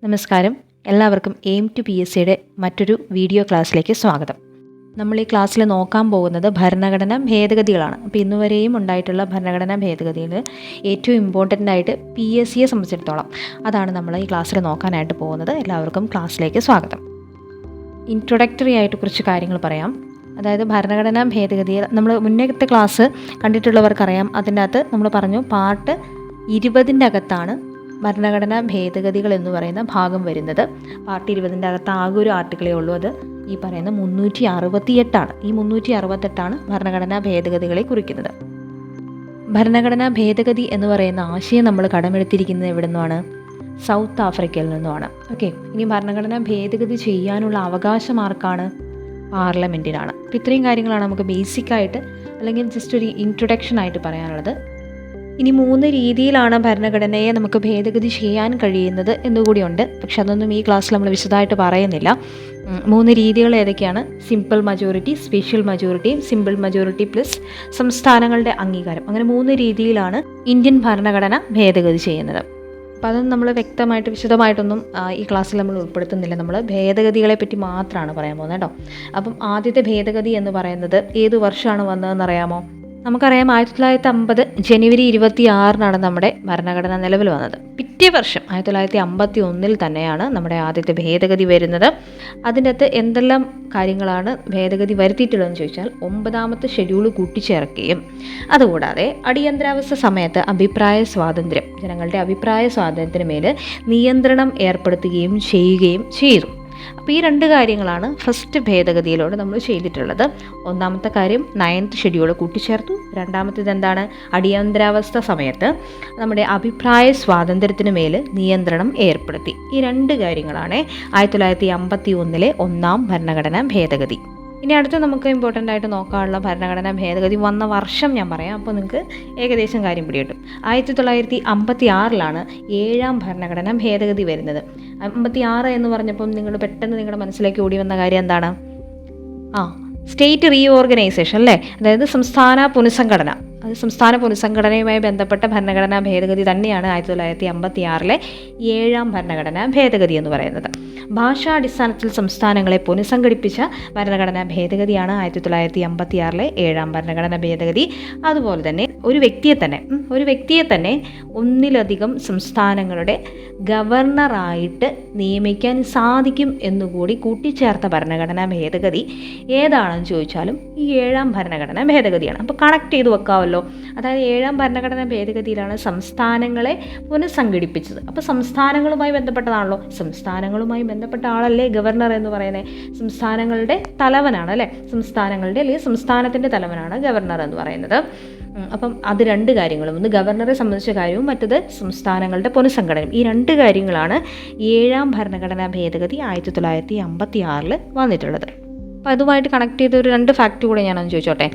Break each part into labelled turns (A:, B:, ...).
A: നമസ്കാരം. എല്ലാവർക്കും aim to PSCയുടെ മറ്റൊരു വീഡിയോ ക്ലാസ്സിലേക്ക് സ്വാഗതം. നമ്മൾ ഈ ക്ലാസ്സിൽ നോക്കാൻ പോകുന്നത് ഭരണഘടനാ ഭേദഗതികളാണ്. അപ്പോൾ ഇന്നുവരെയും ഉണ്ടായിട്ടുള്ള ഭരണഘടനാ ഭേദഗതിയിൽ ഏറ്റവും ഇമ്പോർട്ടൻ്റ് ആയിട്ട് PSCയെ സംബന്ധിച്ചിടത്തോളം അതാണ് നമ്മൾ ഈ ക്ലാസ്സിൽ നോക്കാനായിട്ട് പോകുന്നത്. എല്ലാവർക്കും ക്ലാസ്സിലേക്ക് സ്വാഗതം. ഇൻട്രൊഡക്ടറി ആയിട്ട് കുറച്ച് കാര്യങ്ങൾ പറയാം. അതായത് ഭരണഘടനാ ഭേദഗതിയിൽ നമ്മൾ മുന്നേത്തെ ക്ലാസ് കണ്ടിട്ടുള്ളവർക്കറിയാം. അതിൻ്റെ അകത്ത് നമ്മൾ പറഞ്ഞു പാർട്ട് 20 അകത്താണ് ഭരണഘടനാ ഭേദഗതികൾ എന്ന് പറയുന്ന ഭാഗം വരുന്നത്. പാർട്ട് 20 അകത്ത് ആകെ ഒരു ആർട്ടിക്കിളേ ഉള്ളൂ. അത് ഈ പറയുന്ന 368 ഈ 368 ഭരണഘടനാ ഭേദഗതികളെ കുറിക്കുന്നത്. ഭരണഘടനാ ഭേദഗതി എന്ന് പറയുന്ന ആശയം നമ്മൾ കടമെടുത്തിരിക്കുന്നത് എവിടെ നിന്നാണ്? സൗത്ത് ആഫ്രിക്കയിൽ നിന്നുമാണ്. ഓക്കെ, ഇനി ഭരണഘടനാ ഭേദഗതി ചെയ്യാനുള്ള അവകാശം ആർക്കാണ്? പാർലമെൻറ്റിനാണ്. അപ്പോൾ ഇത്രയും കാര്യങ്ങളാണ് നമുക്ക് ബേസിക്കായിട്ട് അല്ലെങ്കിൽ ജസ്റ്റ് ഒരു ഇൻട്രൊഡക്ഷൻ ആയിട്ട് പറയാനുള്ളത്. ഇനി 3 രീതിയിലാണ് ഭരണഘടനയെ നമുക്ക് ഭേദഗതി ചെയ്യാൻ കഴിയുന്നത് എന്നുകൂടിയുണ്ട്. പക്ഷെ അതൊന്നും ഈ ക്ലാസ്സിൽ നമ്മൾ വിശദമായിട്ട് പറയുന്നില്ല. 3 രീതികൾ ഏതൊക്കെയാണ്? Simple majority, special majority, simple majority plus സംസ്ഥാനങ്ങളുടെ അംഗീകാരം. അങ്ങനെ 3 രീതിയിലാണ് ഇന്ത്യൻ ഭരണഘടന ഭേദഗതി ചെയ്യുന്നത്. അപ്പോൾ അതൊന്നും നമ്മൾ വ്യക്തമായിട്ട് വിശദമായിട്ടൊന്നും ഈ ക്ലാസ്സിൽ നമ്മൾ ഉൾപ്പെടുത്തുന്നില്ല. നമ്മൾ ഭേദഗതികളെ പറ്റി മാത്രമാണ് പറയാൻ പോകുന്നത് കേട്ടോ. അപ്പം ആദ്യത്തെ ഭേദഗതി എന്ന് പറയുന്നത് ഏത് വർഷമാണ് വന്നതെന്ന് അറിയാമോ? നമുക്കറിയാം 1950 ജനുവരി 26 നമ്മുടെ ഭരണഘടന നിലവിൽ വന്നത്. പിറ്റേ വർഷം 1951 തന്നെയാണ് നമ്മുടെ ആദ്യത്തെ ഭേദഗതി വരുന്നത്. അതിൻ്റെ അകത്ത് എന്തെല്ലാം കാര്യങ്ങളാണ് ഭേദഗതി വരുത്തിയിട്ടുള്ളതെന്ന് ചോദിച്ചാൽ 9ാമത്തെ ഷെഡ്യൂൾ കൂട്ടിച്ചേർക്കുകയും അതുകൂടാതെ അടിയന്തരാവസ്ഥ സമയത്ത് അഭിപ്രായ സ്വാതന്ത്ര്യം, ജനങ്ങളുടെ അഭിപ്രായ സ്വാതന്ത്ര്യത്തിന് മേൽ നിയന്ത്രണം ഏർപ്പെടുത്തുകയും ചെയ്യുകയും ചെയ്തു. അപ്പോൾ ഈ 2 കാര്യങ്ങളാണ് ഫസ്റ്റ് ഭേദഗതിയിലൂടെ നമ്മൾ ചെയ്തിട്ടുള്ളത്. ഒന്നാമത്തെ കാര്യം 9th ഷെഡ്യൂൾ കൂട്ടിച്ചേർത്തു. രണ്ടാമത്തേത് എന്താണ്? അടിയന്തരാവസ്ഥ സമയത്ത് നമ്മുടെ അഭിപ്രായ സ്വാതന്ത്ര്യത്തിന് മേൽ നിയന്ത്രണം ഏർപ്പെടുത്തി. ഈ 2 കാര്യങ്ങളാണ് 1951 ഒന്നാം ഭരണഘടനാ ഭേദഗതി. ഇനി അടുത്ത് നമുക്ക് ഇമ്പോർട്ടൻ്റ് ആയിട്ട് നോക്കാനുള്ള ഭരണഘടനാ ഭേദഗതി വന്ന വർഷം ഞാൻ പറയാം. അപ്പോൾ നിങ്ങൾക്ക് ഏകദേശം കാര്യം പിടികിട്ടും. 1956 7ാം ഭരണഘടനാ ഭേദഗതി വരുന്നത്. 56 എന്ന് പറഞ്ഞപ്പം നിങ്ങൾ പെട്ടെന്ന് നിങ്ങളുടെ മനസ്സിലേക്ക് ഓടി വന്ന കാര്യം എന്താണ്? സ്റ്റേറ്റ് റീഓർഗനൈസേഷൻ അല്ലേ? അതായത് സംസ്ഥാന പുനഃസംഘടന. അത് സംസ്ഥാന പുനഃസംഘടനയുമായി ബന്ധപ്പെട്ട ഭരണഘടനാ ഭേദഗതി തന്നെയാണ് 1956 7ാം ഭരണഘടനാ ഭേദഗതി എന്ന് പറയുന്നത്. ഭാഷാടിസ്ഥാനത്തിൽ സംസ്ഥാനങ്ങളെ പുനഃസംഘടിപ്പിച്ച ഭരണഘടനാ ഭേദഗതിയാണ് 1956 7ാം ഭരണഘടനാ ഭേദഗതി. അതുപോലെ തന്നെ ഒരു വ്യക്തിയെ തന്നെ ഒന്നിലധികം സംസ്ഥാനങ്ങളുടെ ഗവർണറായിട്ട് നിയമിക്കാൻ സാധിക്കും എന്നുകൂടി കൂട്ടിച്ചേർത്ത ഭരണഘടനാ ഭേദഗതി ഏതാണെന്ന് ചോദിച്ചാലും ഈ 7ാം ഭരണഘടനാ ഭേദഗതിയാണ്. അപ്പോൾ കണക്ട് ചെയ്ത് വെക്കാമല്ലോ. അതായത് 7ാം ഭരണഘടനാ ഭേദഗതിയിലാണ് സംസ്ഥാനങ്ങളെ പുനഃസംഘടിപ്പിച്ചത്. അപ്പോൾ സംസ്ഥാനങ്ങളുമായി ബന്ധപ്പെട്ടതാണല്ലോ. സംസ്ഥാനങ്ങളുമായി ബന്ധപ്പെട്ട ആളല്ലേ ഗവർണർ എന്ന് പറയുന്നത്? സംസ്ഥാനങ്ങളുടെ തലവനാണ് അല്ലേ? സംസ്ഥാനങ്ങളുടെ അല്ലെങ്കിൽ സംസ്ഥാനത്തിൻ്റെ തലവനാണ് ഗവർണർ എന്ന് പറയുന്നത്. അപ്പം അത് 2 കാര്യങ്ങളും, ഒന്ന് ഗവർണറെ സംബന്ധിച്ച കാര്യവും മറ്റത് സംസ്ഥാനങ്ങളുടെ പുനഃസംഘടനയും. ഈ 2 കാര്യങ്ങളാണ് 7ാം ഭരണഘടനാ ഭേദഗതി 1956 വന്നിട്ടുള്ളത്. അപ്പോൾ അതുമായിട്ട് കണക്ട് ചെയ്ത ഒരു 2 ഫാക്റ്റ് കൂടെ ഞാനൊന്ന് ചോദിച്ചോട്ടെ.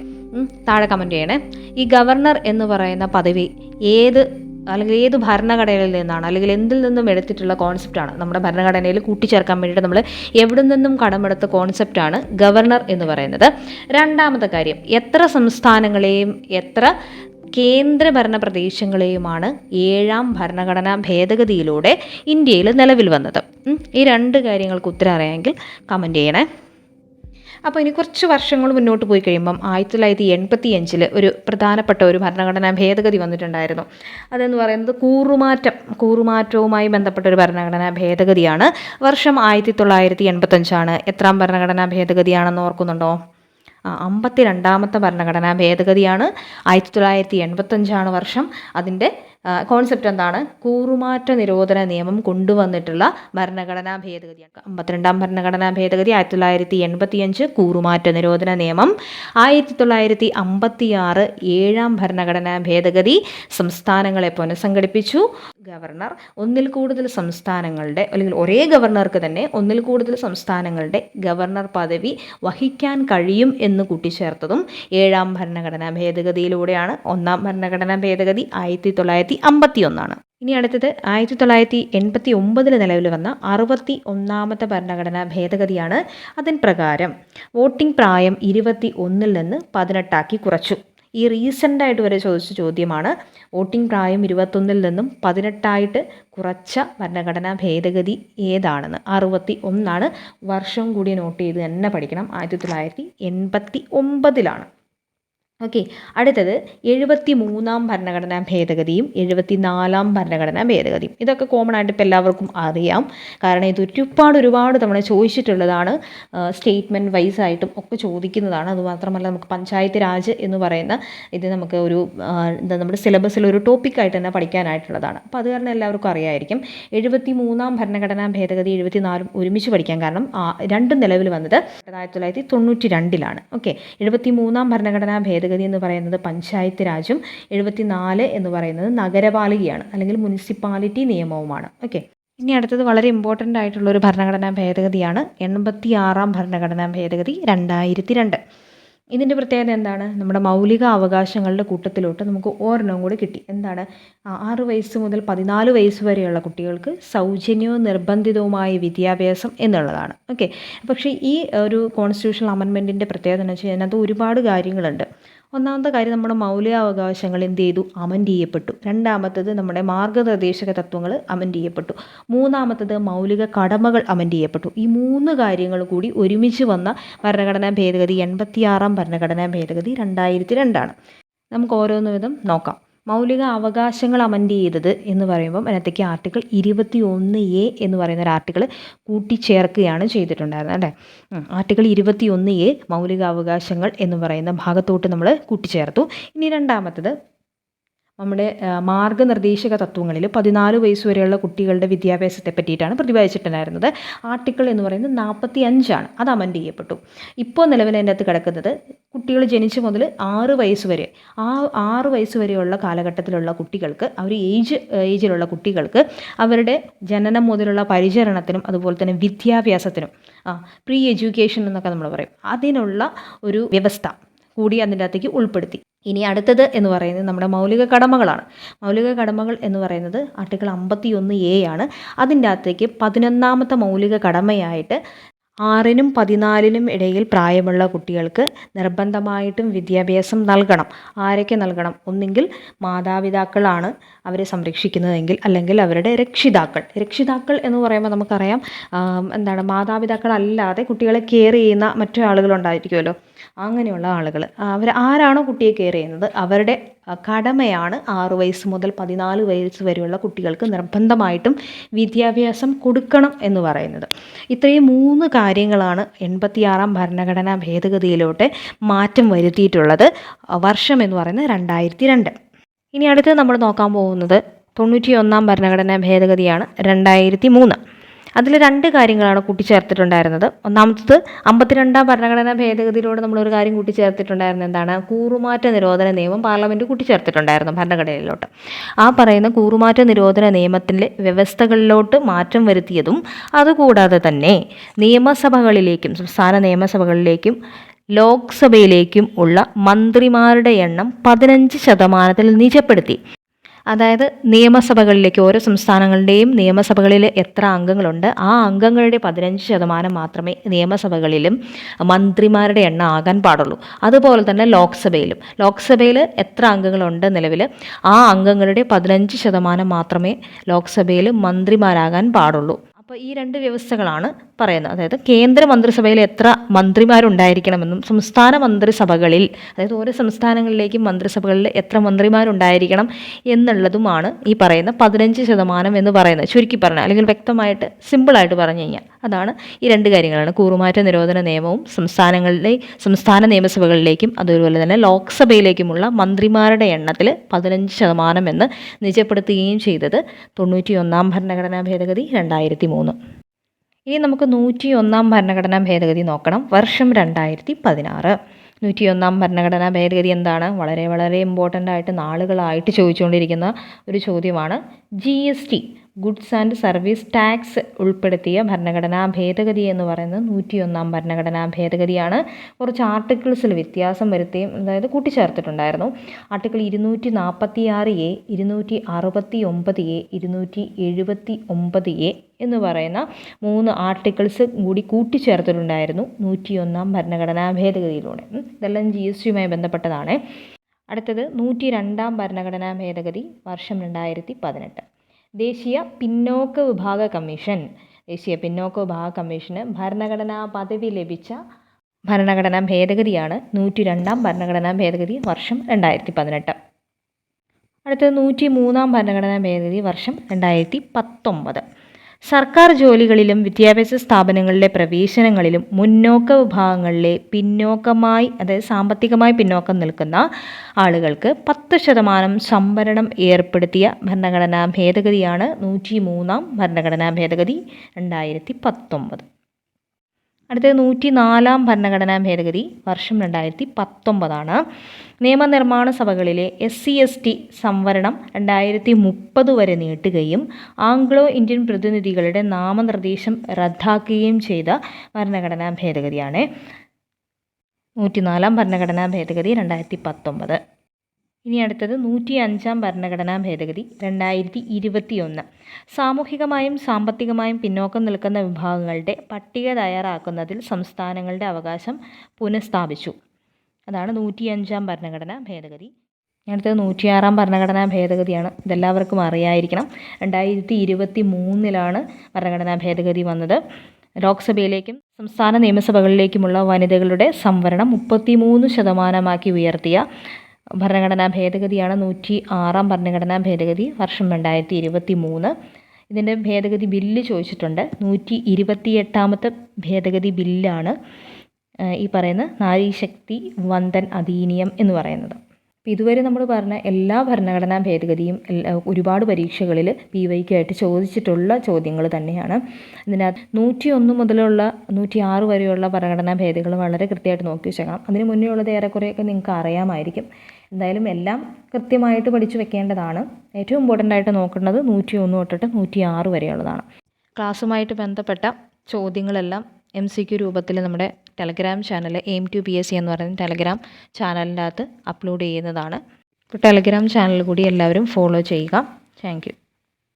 A: താഴെ കമൻറ്റ് ചെയ്യണേ. ഈ ഗവർണർ എന്ന് പറയുന്ന പദവി ഏത് ഭരണഘടനയിൽ നിന്നാണ് അല്ലെങ്കിൽ എന്തിൽ നിന്നും എടുത്തിട്ടുള്ള കോൺസെപ്റ്റാണ്? നമ്മുടെ ഭരണഘടനയിൽ കൂട്ടിച്ചേർക്കാൻ വേണ്ടിയിട്ട് നമ്മൾ എവിടെ നിന്നും കടമെടുത്ത കോൺസെപ്റ്റാണ് ഗവർണർ എന്ന് പറയുന്നത്. രണ്ടാമത്തെ കാര്യം, എത്ര സംസ്ഥാനങ്ങളെയും എത്ര കേന്ദ്രഭരണ പ്രദേശങ്ങളെയുമാണ് 7ാം ഭരണഘടനാ ഭേദഗതിയിലൂടെ ഇന്ത്യയിൽ നിലവിൽ വന്നത്? ഈ 2 കാര്യങ്ങൾക്ക് ഉത്തരം അറിയാമെങ്കിൽ കമൻറ്റ് ചെയ്യണേ. അപ്പോൾ ഇനി കുറച്ച് വർഷങ്ങൾ മുന്നോട്ട് പോയി കഴിയുമ്പം 1985 ഒരു പ്രധാനപ്പെട്ട ഒരു ഭരണഘടനാ ഭേദഗതി വന്നിട്ടുണ്ടായിരുന്നു. അതെന്ന് പറയുന്നത് കൂറുമാറ്റവുമായി ബന്ധപ്പെട്ട ഒരു ഭരണഘടനാ ഭേദഗതിയാണ്. വർഷം 1985. എത്രാം ഭരണഘടനാ ഭേദഗതിയാണെന്ന് ഓർക്കുന്നുണ്ടോ? 52ാമത്തെ ഭരണഘടനാ ഭേദഗതിയാണ്. 1985 വർഷം. അതിൻ്റെ കോൺസെപ്റ്റ് എന്താണ്? കൂറുമാറ്റ നിരോധന നിയമം കൊണ്ടുവന്നിട്ടുള്ള ഭരണഘടനാ ഭേദഗതിയാണ്. 52ാം ഭരണഘടനാ ഭേദഗതി 1985 കൂറുമാറ്റ നിരോധന നിയമം. 1956 7ാം ഭരണഘടനാ ഭേദഗതി സംസ്ഥാനങ്ങളെ പുനഃസംഘടിപ്പിച്ചു. ഗവർണർ ഒന്നിൽ കൂടുതൽ സംസ്ഥാനങ്ങളുടെ അല്ലെങ്കിൽ ഒരേ ഗവർണർക്ക് തന്നെ ഒന്നിൽ കൂടുതൽ സംസ്ഥാനങ്ങളുടെ ഗവർണർ പദവി വഹിക്കാൻ കഴിയും എന്ന് കൂട്ടിച്ചേർത്തതും 7ാം ഭരണഘടനാ ഭേദഗതിയിലൂടെയാണ്. 1ാം ഭരണഘടനാ ഭേദഗതി 1951. ഇനി അടുത്തത് 1989 നിലവിൽ വന്ന 61ാമത്തെ ഭരണഘടനാ ഭേദഗതിയാണ്. അതിൻ പ്രകാരം വോട്ടിംഗ് പ്രായം 21 നിന്ന് 18 കുറച്ചു. ഈ റീസെൻ്റായിട്ട് വരെ ചോദിച്ച ചോദ്യമാണ്. വോട്ടിംഗ് പ്രായം 21 നിന്നും 18 കുറച്ച ഭരണഘടനാ ഭേദഗതി ഏതാണെന്ന്. 61 വർഷം കൂടി നോട്ട് ചെയ്ത് തന്നെ പഠിക്കണം. 1989 ഓക്കെ. അടുത്തത് 73 ഭരണഘടനാ ഭേദഗതിയും 74 ഭരണഘടനാ ഭേദഗതിയും. ഇതൊക്കെ കോമൺ ആയിട്ട് ഇപ്പോൾ എല്ലാവർക്കും അറിയാം. കാരണം ഇത് ഒരുപാട് തവണ ചോദിച്ചിട്ടുള്ളതാണ്. സ്റ്റേറ്റ്മെൻറ്റ് വൈസ് ആയിട്ടും ഒക്കെ ചോദിക്കുന്നതാണ്. അതുമാത്രമല്ല നമുക്ക് പഞ്ചായത്ത് രാജ് എന്ന് പറയുന്ന ഇത് നമുക്ക് ഒരു നമ്മുടെ സിലബസിൽ ഒരു ടോപ്പിക്കായിട്ട് തന്നെ പഠിക്കാനായിട്ടുള്ളതാണ്. അപ്പോൾ അത് കാരണം എല്ലാവർക്കും അറിയാമായിരിക്കും. 73 ഭരണഘടനാ ഭേദഗതി 74 ഒരുമിച്ച് പഠിക്കാൻ കാരണം രണ്ടും നിലവിൽ വന്നത് 1992 ഓക്കെ. 73 ഭരണഘടനാ ഭേദഗതി എന്ന് പറയുന്നത് പഞ്ചായത്ത് രാജും 74 എന്ന് പറയുന്നത് നഗരപാലികയാണ് അല്ലെങ്കിൽ മുനിസിപ്പാലിറ്റി നിയമവുമാണ്. ഓക്കെ. ഇനി അടുത്തത് വളരെ ഇമ്പോർട്ടൻ്റ് ആയിട്ടുള്ളൊരു ഭരണഘടനാ ഭേദഗതിയാണ് 86 ഭരണഘടനാ ഭേദഗതി 2002. ഇതിൻ്റെ പ്രത്യേകത എന്താണ്? നമ്മുടെ മൗലിക അവകാശങ്ങളുടെ കൂട്ടത്തിലോട്ട് നമുക്ക് ഒരെണ്ണം കൂടി കിട്ടി. എന്താണ്? 6 വയസ്സ് മുതൽ 14 വയസ്സ് വരെയുള്ള കുട്ടികൾക്ക് സൗജന്യവും നിർബന്ധിതവുമായ വിദ്യാഭ്യാസം എന്നുള്ളതാണ്. ഓക്കെ. പക്ഷേ ഈ ഒരു കോൺസ്റ്റിറ്റ്യൂഷണൽ അമെൻമെൻറ്റിൻ്റെ പ്രത്യേകത എന്ന് വെച്ചാൽ അതിനകത്ത് ഒരുപാട് കാര്യങ്ങളുണ്ട്. ഒന്നാമത്തെ കാര്യം, നമ്മുടെ മൗലികാവകാശങ്ങൾ എന്ത് ചെയ്തു? അമെൻഡ് ചെയ്യപ്പെട്ടു. രണ്ടാമത്തത് നമ്മുടെ മാർഗ്ഗനിർദ്ദേശക തത്വങ്ങൾ അമെൻഡ് ചെയ്യപ്പെട്ടു. മൂന്നാമത്തത് മൗലിക കടമകൾ അമെൻഡ് ചെയ്യപ്പെട്ടു. ഈ 3 കാര്യങ്ങൾ കൂടി ഒരുമിച്ച് വന്ന ഭരണഘടനാ ഭേദഗതി 86 ഭരണഘടനാ ഭേദഗതി 2002. നമുക്ക് ഓരോന്ന് വിധം നോക്കാം. മൗലിക അവകാശങ്ങൾ അമെൻഡ് ചെയ്തത് എന്ന് പറയുമ്പം അതിനകത്തേക്ക് ആർട്ടിക്കിൾ 21A എന്ന് പറയുന്ന ഒരു ആർട്ടിക്കിൾ കൂട്ടിച്ചേർക്കുകയാണ് ചെയ്തിട്ടുണ്ടായിരുന്നത് അല്ലേ. ആർട്ടിക്കിൾ 21A മൗലികാവകാശങ്ങൾ എന്ന് പറയുന്ന ഭാഗത്തോട്ട് നമ്മൾ കൂട്ടിച്ചേർത്തു. ഇനി രണ്ടാമത്തത് നമ്മുടെ മാർഗ്ഗനിർദ്ദേശക തത്വങ്ങളിൽ 14 വയസ്സ് വരെയുള്ള കുട്ടികളുടെ വിദ്യാഭ്യാസത്തെ പറ്റിയിട്ടാണ് പ്രതിപാദിച്ചിട്ടുണ്ടായിരുന്നത്. ആർട്ടിക്കിൾ എന്ന് പറയുന്നത് 45 അത് അമെൻഡ് ചെയ്യപ്പെട്ടു. ഇപ്പോൾ നിലവിൽ അതിൻ്റെ അകത്ത് കിടക്കുന്നത് കുട്ടികൾ ജനിച്ചു മുതൽ 6 വയസ്സ് വരെ, ആ 6 വയസ്സ് വരെയുള്ള കാലഘട്ടത്തിലുള്ള കുട്ടികൾക്ക്, ഏജിലുള്ള കുട്ടികൾക്ക് അവരുടെ ജനനം മുതലുള്ള പരിചരണത്തിനും അതുപോലെ തന്നെ വിദ്യാഭ്യാസത്തിനും പ്രീ എഡ്യൂക്കേഷൻ എന്നൊക്കെ നമ്മൾ പറയും, അതിനുള്ള ഒരു വ്യവസ്ഥ കൂടി അതിൻ്റെ അകത്തേക്ക് ഉൾപ്പെടുത്തി. ഇനി അടുത്തത് എന്ന് പറയുന്നത് നമ്മുടെ മൗലിക കടമകളാണ്. മൗലിക കടമകൾ എന്ന് പറയുന്നത് ആർട്ടിക്കിൾ 51A ആണ്. അതിൻ്റെ അകത്തേക്ക് 11ാമത്തെ മൗലിക കടമയായിട്ട് 6നും 14നും ഇടയിൽ പ്രായമുള്ള കുട്ടികൾക്ക് നിർബന്ധമായിട്ടും വിദ്യാഭ്യാസം നൽകണം. ആരൊക്കെ നൽകണം? ഒന്നെങ്കിൽ മാതാപിതാക്കളാണ് അവരെ സംരക്ഷിക്കുന്നതെങ്കിൽ, അല്ലെങ്കിൽ അവരുടെ രക്ഷിതാക്കൾ എന്ന് പറയുമ്പോൾ നമുക്കറിയാം എന്താണ്, മാതാപിതാക്കളല്ലാതെ കുട്ടികളെ കെയർ ചെയ്യുന്ന മറ്റു ആളുകളുണ്ടായിരിക്കുമല്ലോ. അങ്ങനെയുള്ള ആളുകൾ ആരാണോ കുട്ടിയെ കെയർ ചെയ്യുന്നത് അവരുടെ കടമയാണ് 6 വയസ്സ് മുതൽ 14 വയസ്സ് വരെയുള്ള കുട്ടികൾക്ക് നിർബന്ധമായിട്ടും വിദ്യാഭ്യാസം കൊടുക്കണം എന്ന് പറയുന്നത്. ഇത്രയും 3 കാര്യങ്ങളാണ് 86 ഭരണഘടനാ ഭേദഗതിയിലോട്ട് മാറ്റം വരുത്തിയിട്ടുള്ളത്. വർഷം എന്ന് പറയുന്നത് 2002. ഇനി അടുത്ത് നമ്മൾ നോക്കാൻ പോകുന്നത് 91 ഭരണഘടനാ ഭേദഗതിയാണ് 2003. അതിൽ 2 കാര്യങ്ങളാണ് കൂട്ടിച്ചേർത്തിട്ടുണ്ടായിരുന്നത്. ഒന്നാമത്തത് 52 ഭരണഘടനാ ഭേദഗതിയിലൂടെ നമ്മളൊരു കാര്യം കൂട്ടിച്ചേർത്തിട്ടുണ്ടായിരുന്നത് എന്താണ്? കൂറുമാറ്റ നിരോധന നിയമം പാർലമെൻറ്റ് കൂട്ടിച്ചേർത്തിട്ടുണ്ടായിരുന്നു ഭരണഘടനയിലോട്ട്. ആ പറയുന്ന കൂറുമാറ്റ നിരോധന നിയമത്തിലെ വ്യവസ്ഥകളിലോട്ട് മാറ്റം വരുത്തിയതും അതുകൂടാതെ തന്നെ നിയമസഭകളിലേക്കും, സംസ്ഥാന നിയമസഭകളിലേക്കും ലോക്സഭയിലേക്കും ഉള്ള മന്ത്രിമാരുടെ എണ്ണം 15% നിജപ്പെടുത്തി. അതായത് നിയമസഭകളിലേക്ക്, ഓരോ സംസ്ഥാനങ്ങളുടെയും നിയമസഭകളിൽ എത്ര അംഗങ്ങളുണ്ട് ആ അംഗങ്ങളുടെ 15% മാത്രമേ നിയമസഭകളിലും മന്ത്രിമാരുടെ എണ്ണം ആകാൻ പാടുള്ളൂ. അതുപോലെ തന്നെ ലോക്സഭയിൽ എത്ര അംഗങ്ങളുണ്ട് നിലവിൽ, ആ അംഗങ്ങളുടെ 15% മാത്രമേ ലോക്സഭയിൽ മന്ത്രിമാരാകാൻ പാടുള്ളൂ. അപ്പോൾ ഈ 2 വ്യവസ്ഥകളാണ് പറയുന്നത്. അതായത് കേന്ദ്ര മന്ത്രിസഭയിൽ എത്ര മന്ത്രിമാരുണ്ടായിരിക്കണമെന്നും സംസ്ഥാന മന്ത്രിസഭകളിൽ, അതായത് ഓരോ സംസ്ഥാനങ്ങളിലേക്കും മന്ത്രിസഭകളിൽ എത്ര മന്ത്രിമാരുണ്ടായിരിക്കണം എന്നുള്ളതുമാണ് ഈ പറയുന്ന 15% എന്ന് പറയുന്നത്. ചുരുക്കി പറഞ്ഞാൽ, അല്ലെങ്കിൽ വ്യക്തമായിട്ട് സിമ്പിളായിട്ട് പറഞ്ഞു കഴിഞ്ഞാൽ അതാണ് ഈ 2 കാര്യങ്ങളാണ്. കൂറുമാറ്റ നിരോധന നിയമവും സംസ്ഥാന നിയമസഭകളിലേക്കും അതുപോലെ തന്നെ ലോക്സഭയിലേക്കുമുള്ള മന്ത്രിമാരുടെ എണ്ണത്തിൽ 15% എന്ന് നിജപ്പെടുത്തുകയും ചെയ്തത് 91 ഭരണഘടനാ ഭേദഗതി 2003. ഇനി നമുക്ക് 101 ഭരണഘടനാ ഭേദഗതി നോക്കണം. വർഷം 2016. 101 ഭരണഘടനാ ഭേദഗതി എന്താണ്? വളരെ വളരെ ഇമ്പോർട്ടൻ്റ് ആയിട്ട് നാളുകളായിട്ട് ചോദിച്ചുകൊണ്ടിരിക്കുന്ന ഒരു ചോദ്യമാണ്. GST, goods and service tax ഉൾപ്പെടുത്തിയ ഭരണഘടനാ ഭേദഗതി എന്ന് പറയുന്നത് 101 ഭരണഘടനാ ഭേദഗതിയാണ്. കുറച്ച് ആർട്ടിക്കിൾസിൽ വ്യത്യാസം വരുത്തുകയും, അതായത് കൂട്ടിച്ചേർത്തിട്ടുണ്ടായിരുന്നു. ആർട്ടിക്കിൾ 246A, 269A, 279A എന്ന് പറയുന്ന 3 ആർട്ടിക്കിൾസ് കൂടി കൂട്ടിച്ചേർത്തിട്ടുണ്ടായിരുന്നു 101 ഭരണഘടനാ ഭേദഗതിയിലൂടെ. ഇതെല്ലാം GSTയുമായി ബന്ധപ്പെട്ടതാണ്. അടുത്തത് 102 ഭരണഘടനാ ഭേദഗതി വർഷം 2018. ദേശീയ പിന്നോക്ക വിഭാഗ കമ്മീഷന് ഭരണഘടനാ പദവി ലഭിച്ച ഭരണഘടനാ ഭേദഗതിയാണ് 102 ഭരണഘടനാ ഭേദഗതി വർഷം 2018. അടുത്തത് 103 ഭരണഘടനാ ഭേദഗതി വർഷം 2019. സർക്കാർ ജോലികളിലും വിദ്യാഭ്യാസ സ്ഥാപനങ്ങളിലെ പ്രവേശനങ്ങളിലും മുന്നോക്ക വിഭാഗങ്ങളിലെ അതായത് സാമ്പത്തികമായി പിന്നോക്കം നിൽക്കുന്ന ആളുകൾക്ക് 10% സംവരണം ഏർപ്പെടുത്തിയ ഭരണഘടനാ ഭേദഗതിയാണ് 103 ഭരണഘടനാ ഭേദഗതി 2019. അടുത്തത് 104 ഭരണഘടനാ ഭേദഗതി വർഷം 2019. നിയമനിർമ്മാണ സഭകളിലെ SC/ST സംവരണം 2030 വരെ നീട്ടുകയും ആംഗ്ലോ ഇന്ത്യൻ പ്രതിനിധികളുടെ നാമനിർദ്ദേശം റദ്ദാക്കുകയും ചെയ്ത ഭരണഘടനാ ഭേദഗതിയാണ് 104 ഭരണഘടനാ ഭേദഗതി 2019. ഇനി അടുത്തത് 105 ഭരണഘടനാ ഭേദഗതി 2021. സാമൂഹികമായും സാമ്പത്തികമായും പിന്നോക്കം നിൽക്കുന്ന വിഭാഗങ്ങളുടെ പട്ടിക തയ്യാറാക്കുന്നതിൽ സംസ്ഥാനങ്ങളുടെ അവകാശം പുനഃസ്ഥാപിച്ചു. അതാണ് 105 ഭരണഘടനാ ഭേദഗതി. അടുത്തത് 106 ഭരണഘടനാ ഭേദഗതിയാണ്. ഇതെല്ലാവർക്കും അറിയായിരിക്കണം. 2023 ഭരണഘടനാ ഭേദഗതി വന്നത്. ലോക്സഭയിലേക്കും സംസ്ഥാന നിയമസഭകളിലേക്കുമുള്ള വനിതകളുടെ സംവരണം 33% ഉയർത്തിയ ഭരണഘടനാ ഭേദഗതിയാണ് 106 ഭരണഘടനാ ഭേദഗതി വർഷം 2023. ഇതിൻ്റെ ഭേദഗതി ബില്ല് ചോദിച്ചിട്ടുണ്ട്. 128ാമത്തെ ഭേദഗതി ബില്ലാണ് ഈ പറയുന്ന നാരീശക്തി വന്ദൻ അധിനിയം എന്ന് പറയുന്നത്. അപ്പോൾ ഇതുവരെ നമ്മൾ പറഞ്ഞ എല്ലാ ഭരണഘടനാ ഭേദഗതിയും ഒരുപാട് പരീക്ഷകളിൽ PYQ ആയിട്ട് ചോദിച്ചിട്ടുള്ള ചോദ്യങ്ങൾ തന്നെയാണ്. ഇതിനകത്ത് 101 മുതലുള്ള 106 വരെയുള്ള ഭരണഘടനാ ഭേദഗതികൾ വളരെ കൃത്യമായിട്ട് നോക്കി വെച്ചേക്കണം. അതിന് മുന്നേ ഉള്ളത് ഏറെക്കുറെയൊക്കെ നിങ്ങൾക്ക് അറിയാമായിരിക്കും. എന്തായാലും എല്ലാം കൃത്യമായിട്ട് പഠിച്ചു വെക്കേണ്ടതാണ്. ഏറ്റവും ഇമ്പോർട്ടൻ്റ് ആയിട്ട് നോക്കേണ്ടത് 101 തൊട്ടിട്ട് 106 വരെയുള്ളതാണ്. ക്ലാസ്സുമായിട്ട് ബന്ധപ്പെട്ട ചോദ്യങ്ങളെല്ലാം MCQ രൂപത്തിൽ നമ്മുടെ ടെലഗ്രാം ചാനൽ aim2psc എന്ന് പറയുന്ന ടെലഗ്രാം ചാനലിൻ്റെ അകത്ത് അപ്ലോഡ് ചെയ്യുന്നതാണ്. അപ്പോൾ ടെലഗ്രാം ചാനൽ കൂടി എല്ലാവരും ഫോളോ ചെയ്യുക. Thank you.